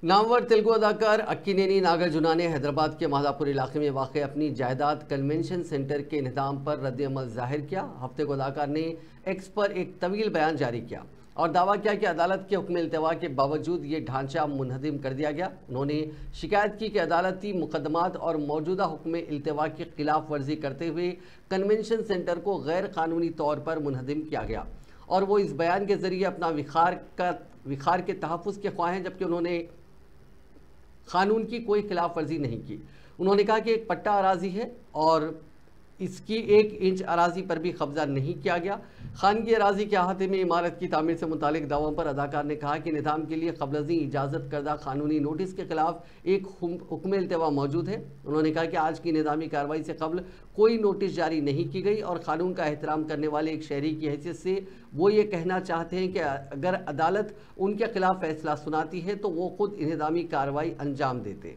नामवर तेलुगु अदाकार अक्किनेनी नागार्जुना ने हैदराबाद के माधापुर इलाके में वाक़ अपनी जायदाद कन्वेंशन सेंटर के इंतजाम पर रद्द-ए-अमल जाहिर किया। हफ्ते को अदाकार ने एक्स पर एक तवील बयान जारी किया और दावा किया कि अदालत के हुक्म इल्तवा के बावजूद ये ढांचा मुनहदिम कर दिया गया। उन्होंने शिकायत की कि अदालती मुकदमात और मौजूदा हुक्म इल्तवा की खिलाफ वर्जी करते हुए कन्वेंशन सेंटर को गैर कानूनी तौर पर मुनहदिम किया गया और वो इस बयान के ज़रिए अपना विखार के तहफ़्फ़ुज़ के ख्वाह हैं, जबकि उन्होंने कानून की कोई खिलाफ वर्जी नहीं की। उन्होंने कहा कि एक पट्टा अराजी है और इसकी 1 इंच अराजी पर भी कब्जा नहीं किया गया। खानगी अराजी के अहाते में इमारत की तामीर से मुतालिक दावों पर अदाकार ने कहा कि निज़ाम के लिए क़ब्ज़ी इजाज़त करदा कानूनी नोटिस के खिलाफ एक हुक्म इल्तवा मौजूद है। उन्होंने कहा कि आज की निज़ामी कार्रवाई से कबल कोई नोटिस जारी नहीं की गई और कानून का एहतराम करने वाले एक शहरी की हैसियत से वो ये कहना चाहते हैं कि अगर अदालत उनके खिलाफ फैसला सुनाती है तो वो खुद इंतज़ामी कार्रवाई अंजाम देते।